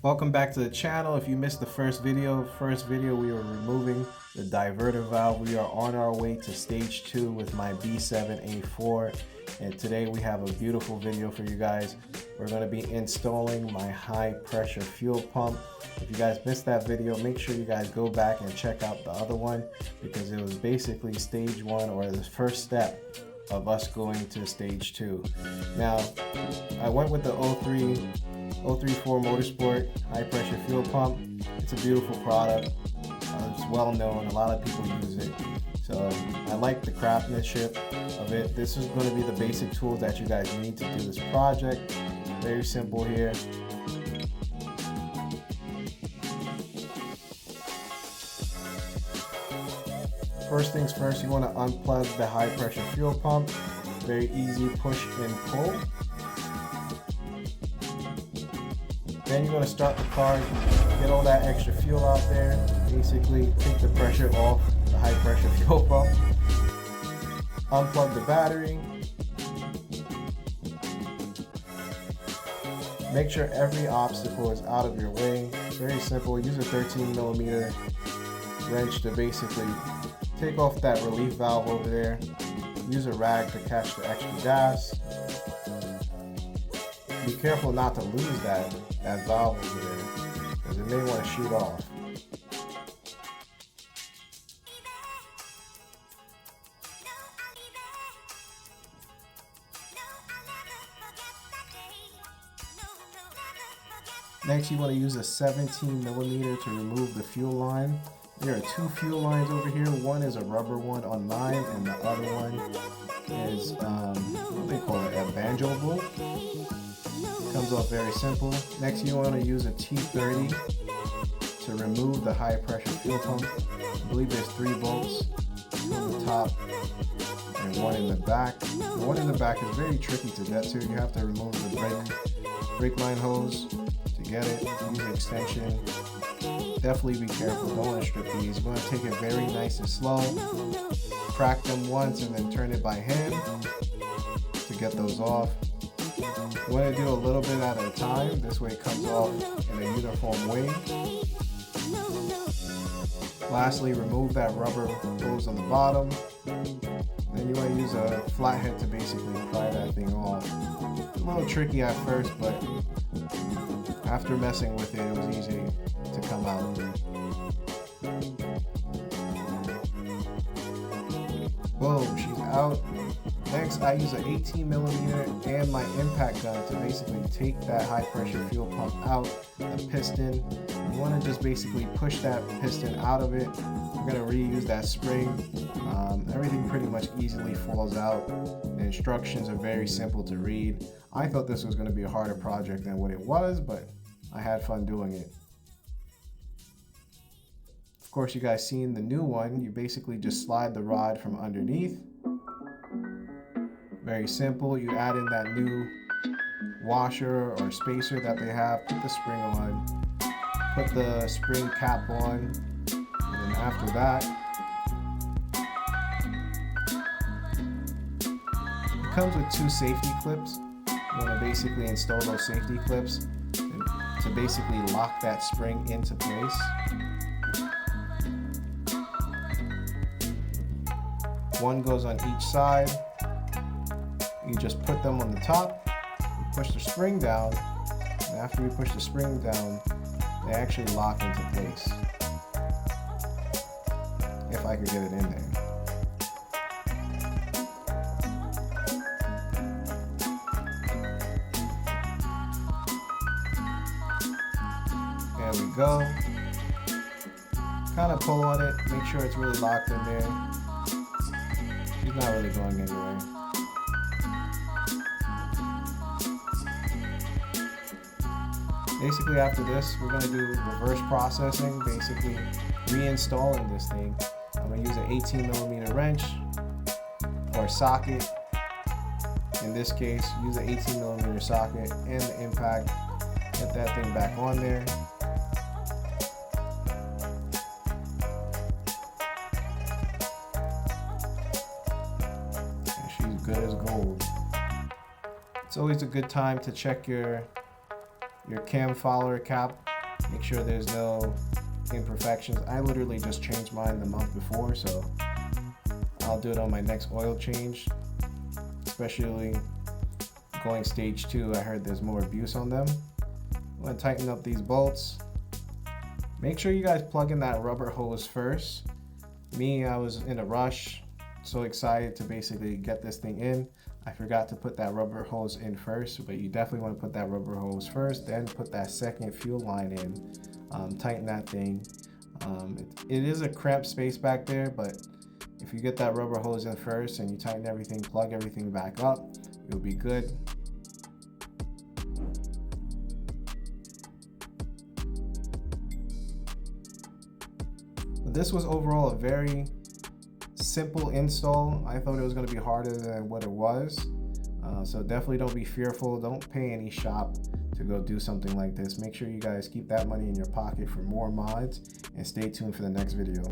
Welcome back to the channel. If you missed the first video we were removing the diverter valve. We are on our way to stage 2 with my B7A4, and today we have a beautiful video for you guys. We're going to be installing my high pressure fuel pump. If you guys missed that video, make sure you guys go back and check out the other one, because it was basically stage 1, or the first step of us going to stage 2. Now, I went with the 034 Motorsport high pressure fuel pump. It's a beautiful product. It's well known. A lot of people use it. So I like the craftsmanship of it. This is going to be the basic tools that you guys need to do this project. Very simple here. First things first, you want to unplug the high pressure fuel pump. Very easy push and pull. Then you're going to start the car, get all that extra fuel out there, basically take the pressure off the high pressure fuel pump. Unplug the battery. Make sure every obstacle is out of your way. Very simple. Use a 13mm wrench to basically take off that relief valve over there. Use a rag to catch the extra gas. Be careful not to lose that valve over there, because it may want to shoot off. Next, you want to use a 17mm to remove the fuel line. There are two fuel lines over here. One is a rubber one on mine, and the other one is what they call it, a banjo bolt. Comes off very simple. Next, you want to use a T30 to remove the high pressure fuel pump. I believe there's 3 bolts on the top and 1 in the back. The one in the back is very tricky to get to. You have to remove the brake line hose to get it. Use an extension. Definitely be careful. Don't want to strip these. You want to take it very nice and slow. Crack them once and then turn it by hand to get those off. You want to do a little bit at a time. This way it comes off in a uniform way. Lastly, remove that rubber hose on the bottom. Then you want to use a flathead to basically pry that thing off. It's a little tricky at first, but after messing with it, it was easy to come out. Boom, she's out. Next, I use an 18mm and my impact gun to basically take that high pressure fuel pump out, the piston. You want to just basically push that piston out of it. We're going to reuse that spring. Everything pretty much easily falls out. The instructions are very simple to read. I thought this was going to be a harder project than what it was, but I had fun doing it. Of course, you guys seen the new one. You basically just slide the rod from underneath. Very simple. You add in that new washer or spacer that they have. Put the spring on. Put the spring cap on. And then after that, it comes with 2 safety clips. You want to basically install those safety clips to basically lock that spring into place. One goes on each side. You just put them on the top, you push the spring down, and after you push the spring down, they actually lock into place. If I could get it in there. There we go. Kind of pull on it, make sure it's really locked in there. She's not really going anywhere. Basically, after this, we're going to do reverse processing, basically reinstalling this thing. I'm going to use an 18mm wrench or socket. In this case, use an 18mm socket and the impact. Get that thing back on there. And she's good as gold. It's always a good time to check your cam follower cap Make sure there's no imperfections. I literally just changed mine the month before, so I'll do it on my next oil change. Especially going stage 2, I heard there's more abuse on them. I'm going to tighten up these bolts. Make sure you guys plug in that rubber hose first. Me, I was in a rush, so excited to basically get this thing in. I forgot to put that rubber hose in first, but you definitely want to put that rubber hose first, then put that second fuel line in. Tighten that thing. It is a cramped space back there, but if you get that rubber hose in first and you tighten everything, plug everything back up, you'll be good. But this was overall a very simple install. I thought it was going to be harder than what it was. So definitely don't be fearful. Don't pay any shop to go do something like this. Make sure you guys keep that money in your pocket for more mods, and stay tuned for the next video.